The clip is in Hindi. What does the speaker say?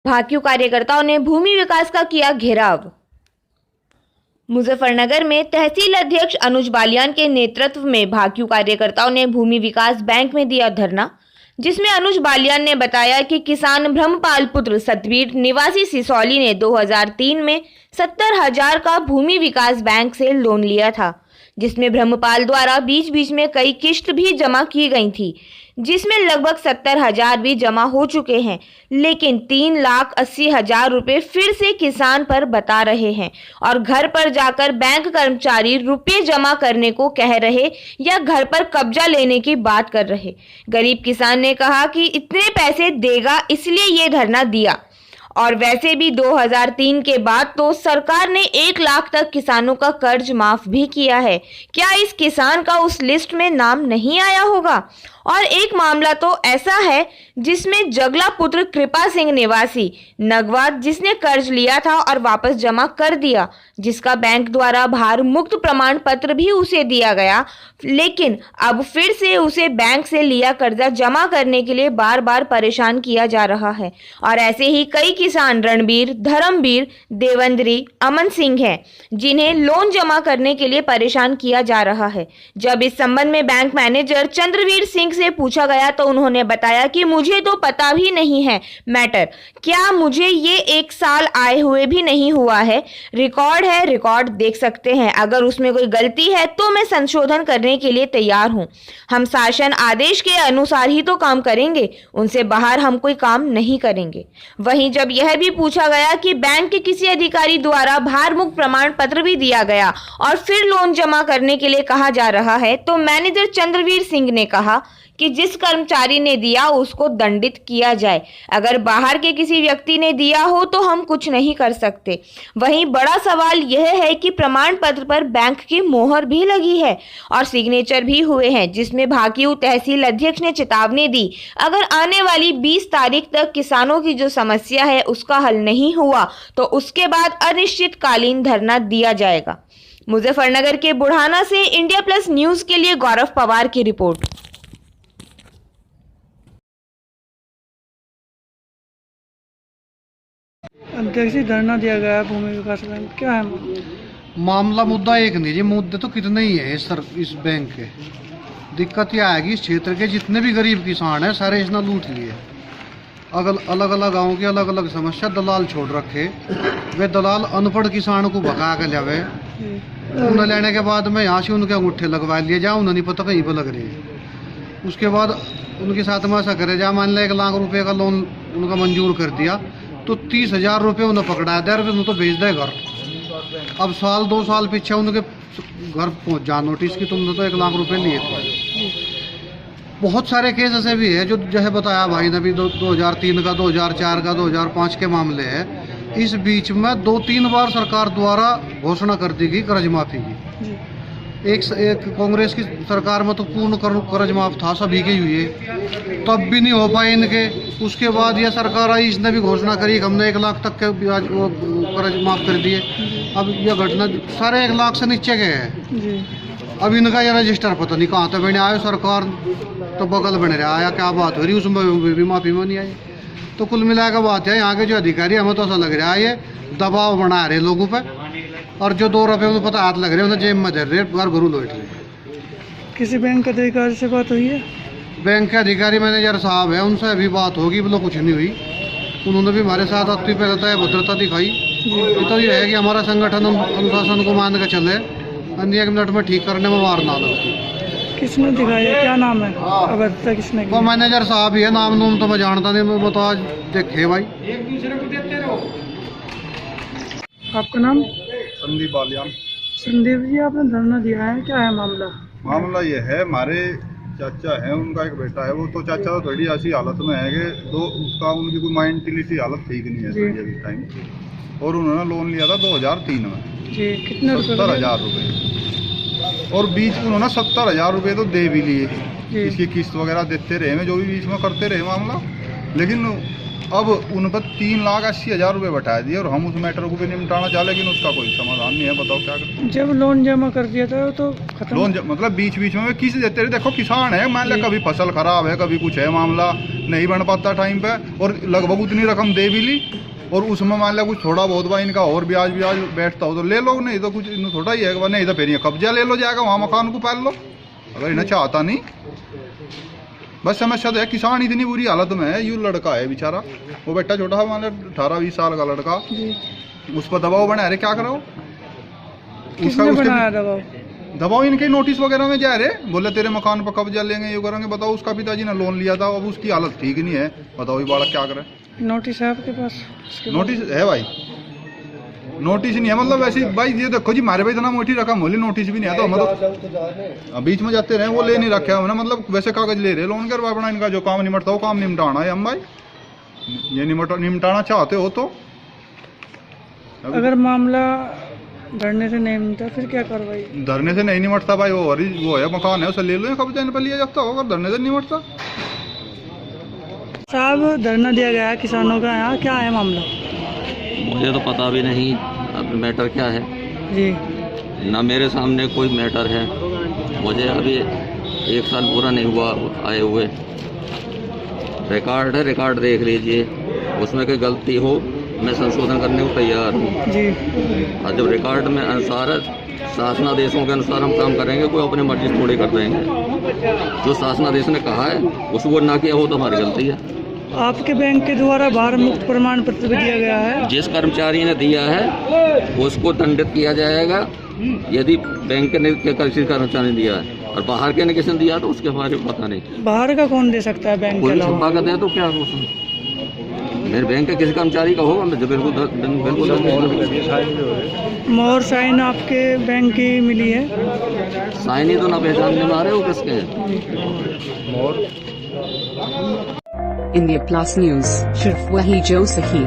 भाकियू कार्यकर्ताओं ने भूमि विकास का किया घेराव। मुजफ्फरनगर में तहसील अध्यक्ष अनुज बालियान के नेतृत्व में भाकियू कार्यकर्ताओं ने भूमि विकास बैंक में दिया धरना, जिसमें अनुज बालियान ने बताया कि किसान ब्रह्मपाल पुत्र सतवीर निवासी सिसौली ने 2003 में 70,000 का भूमि विकास बैंक से लोन लिया था, जिसमें ब्रह्मपाल द्वारा बीच बीच में कई किस्त भी जमा की गई थी, जिसमें लगभग 70,000 भी जमा हो चुके हैं, लेकिन 3,80,000 रुपए फिर से किसान पर बता रहे हैं और घर पर जाकर बैंक कर्मचारी रुपए जमा करने को कह रहे या घर पर कब्जा लेने की बात कर रहे। गरीब किसान ने कहा कि इतने पैसे देगा इसलिए ये धरना दिया, और वैसे भी 2003 के बाद तो सरकार ने 1 लाख तक किसानों का कर्ज माफ भी किया है। क्या इस किसान का उस लिस्ट में नाम नहीं आया होगा? और एक मामला तो ऐसा है जिसमें जगला पुत्र कृपा सिंह निवासी नगवा, जिसने कर्ज लिया था और वापस जमा कर दिया, जिसका बैंक द्वारा भार मुक्त प्रमाण पत्र भी उसे दिया गया, लेकिन अब फिर से उसे बैंक से लिया कर्जा जमा करने के लिए बार बार परेशान किया जा रहा है। और ऐसे ही कई किसान रणबीर, धर्मवीर, देवेंद्री, अमन सिंह हैं, जिन्हें लोन जमा करने के लिए परेशान किया जा रहा है। जब इस संबंध में बैंक मैनेजर चंद्रवीर सिंह से पूछा गया तो उन्होंने बताया कि मुझे तो पता भी नहीं है मैटर, क्या मुझे ये 1 साल आए हुए भी नहीं हुआ है, रिकॉर्ड है, रिकॉर्ड देख सकते हैं, अगर उसमें कोई गलती है तो मैं संशोधन करने के लिए तैयार हूं। हम शासन आदेश के अनुसार ही तो काम करेंगे, उनसे बाहर हम कोई काम नहीं करेंगे। वहीं जब यह भी पूछा गया कि बैंक के किसी अधिकारी द्वारा भार मुक्त प्रमाण पत्र भी दिया गया और फिर लोन जमा करने के लिए कहा जा रहा है, तो मैनेजर चंद्रवीर सिंह ने कहा कि जिस कर्मचारी ने दिया उसको दंडित किया जाए, अगर बाहर के किसी व्यक्ति ने दिया हो तो हम कुछ नहीं कर सकते। वहीं बड़ा सवाल यह है कि प्रमाण पत्र पर बैंक की मोहर भी लगी है और सिग्नेचर भी हुए हैं, जिसमें भाकियू तहसील अध्यक्ष ने चेतावनी दी, अगर आने वाली 20 तारीख तक किसानों की जो समस्या है उसका हल नहीं हुआ तो उसके बाद अनिश्चितकालीन धरना दिया जाएगा। मुजफ्फरनगर के बुढ़ाना से इंडिया प्लस न्यूज के लिए गौरव पवार की रिपोर्ट। अध्यक्ष जी, धरना दिया गया है भूमि विकास बैंक, क्या है मामला? मुद्दा एक नहीं जी, मुद्दे तो कितने ही है इस बैंक के। दिक्कत यह आएगी, इस क्षेत्र के जितने भी गरीब किसान हैं सारे इसने लूट लिए। अलग अलग गाँव की अलग अलग समस्या, दलाल छोड़ रखे। वे दलाल अनपढ़ किसान को भगा कर लावे, उन्हें लेने के बाद में यहाँ से उनके अंगूठे लगवा लिए, जहाँ उन्हें नहीं पता कहीं पर लग रही है। उसके बाद उनके साथ में ऐसा करे, जहाँ मान लिया 1 लाख रुपए का लोन उनका मंजूर कर दिया तो 30,000 रुपये उन्हें पकड़ा दिया, उन्हें तो भेज दे घर। अब 1-2 साल पीछे उनके घर पहुंच जा नोटिस की तुमने तो 1 लाख रुपए लिए थे। बहुत सारे केस ऐसे भी है जो है बताया भाई ने भी, 2003 का, 2004 का, 2005 के मामले हैं। इस बीच में 2-3 बार सरकार द्वारा घोषणा कर दी गई कर्ज माफी की। एक कांग्रेस की सरकार में तो पूर्ण कर्ज माफ था सभी के हुए, तब भी नहीं हो पाए इनके। उसके बाद यह सरकार आई, इसने भी घोषणा करी, हमने 1 लाख तक के ब्याज वो कर्ज माफ कर दिए। अब यह घटना सारे 1 लाख से नीचे गए हैं। अब इनका यह रजिस्टर पता नहीं कहाँ तक बने आए, सरकार तो बगल बने रहा आया, क्या बात हो रही उसमें भी माफी में नहीं आई। तो कुल मिलाकर बात है, यहाँ के जो अधिकारी हमें तो ऐसा लग रहा है ये दबाव बना रहे लोगों पर, और जो 2 रुपये उन्हें पता हाथ लग रहे उन्हें जेब में धर रहे, घर घरू लौट रहे। किसी बैंक के अधिकारी से बात हुई है? बैंक के अधिकारी मैनेजर साहब है, उनसे अभी बात होगी, मतलब कुछ नहीं हुई। उन्होंने भी हमारे साथ अपनी पहले भद्रता दिखाई। तो ये है कि हमारा संगठन अनुशासन को मान के चले, अन्य 1 मिनट में ठीक करने में मार ना लगती। किसने दिखाया, क्या नाम है? अभद्रता किसने की? वो मैनेजर साहब ही है, नाम तो मैं जानता नहीं, मैं बता देखे भाई। आपका नाम? संदीप बालियान। संदीप जी, आपने धरना दिया है, क्या है मामला? मामला ये है, हमारे चाचा है, उनका एक बेटा है, वो तो चाचा तो थोड़ी ऐसी हालत में है कि उनकी कोई मेंटलिटी हालत ठीक नहीं है अभी टाइम। और उन्होंने लोन लिया था 2003 में जी, कितने? 70,000 रुपये, और बीच में उन्होंने 70,000 रुपये तो दे भी लिए, इसकी किस्त वगैरह देते रहे, जो भी बीच में करते रहे मामला। लेकिन अब उन पर 3,80,000 रुपये बैठा दिए और हम उस मैटर को भी निपटाना चाह, लेकिन उसका कोई समाधान नहीं है। बताओ क्या करें। जब लोन जमा कर दिया था तो खत्म। मतलब बीच बीच में किस देते रहे। देखो किसान है, मान लिया कभी फसल खराब है, कभी कुछ है मामला, नहीं बन पाता टाइम पे, और लगभग उतनी रकम दे भी ली, और उसमें मान लिया कुछ थोड़ा बहुत बा इनका और ब्याज बैठता हो तो ले लो, नहीं तो कुछ इन्हें थोड़ा ही है, नहीं तो फिर ये कब्जा ले लो जाएगा, वहाँ मकान को पाल लो अगर इन्हें चाहता नहीं। बस समस्या तो है, किसान इतनी बुरी हालत में है। यू लड़का है बेचारा, वो बेटा छोटा है, मान लिया 18-20 साल का लड़का, उस पर दबाव बना रहे, क्या करो। किसने बनाया दबाव? दबाव इनके नोटिस वगैरह में जा रहे, बोले तेरे मकान पर कब्जा लेंगे, ये करेंगे। बताओ उसका पिताजी ने लोन लिया था, अब उसकी हालत ठीक नहीं है। बताओ ये बालक क्या करे। नोटिस है आपके पास? नोटिस है भाई, नोटिस नहीं है। मतलब वैसे भाई ये देखो जी, मारे भाई इतना मोटी रकम बोली, नोटिस भी नहीं है तो हम बीच में जाते रहे, वो ले नहीं रखे हमने। मतलब वैसे कागज ले रहे लोन कर अपना, इनका जो काम निमटता हो काम निमटाना है हम भाई। ये निमटाना चाहते हो तो। अगर मामला धरने से नहीं मिलता फिर क्या कार्रवाई? धरने से नहीं निमटता भाई, वो है मकान है, उसे ले लो, कब्जा इन पर लिया जाता होगा, धरने से नहीं निमटता। साहब धरना दिया गया है किसानों का, यहाँ क्या है मामला? मुझे तो पता भी नहीं अब मैटर क्या है जी। ना मेरे सामने कोई मैटर है। मुझे अभी 1 साल पूरा नहीं हुआ आए हुए। रिकॉर्ड है, रिकॉर्ड देख लीजिए, उसमें कोई गलती हो मैं संशोधन करने को तैयार हूँ जी। और जब रिकॉर्ड में अनुसार शासनादेशों के अनुसार हम काम करेंगे, कोई अपने मर्जी थोड़ी कर देंगे। जो शासनादेश ने कहा है उसको ना किया हो तो हमारी गलती है। आपके बैंक के द्वारा भार मुक्त प्रमाण पत्र भी दिया गया है। जिस कर्मचारी ने दिया है उसको दंडित किया जाएगा, यदि बैंक ने किसी कर्मचारी ने दिया है, और बाहर के ने किसी ने दिया तो उसके बारे में पता नहीं। बाहर का कौन दे सकता है बैंक के कोई अलावा? छुपा कर दे तो क्या हो, मेरे बैंक के किसी कर्मचारी का होगा, मैं बिल्कुल मोहर साइन आपके बैंक की मिली है? साइन ही तो ना पहचानने में आ रहे हो किसके हैं। India Plus News, सिर्फ वही जो सही।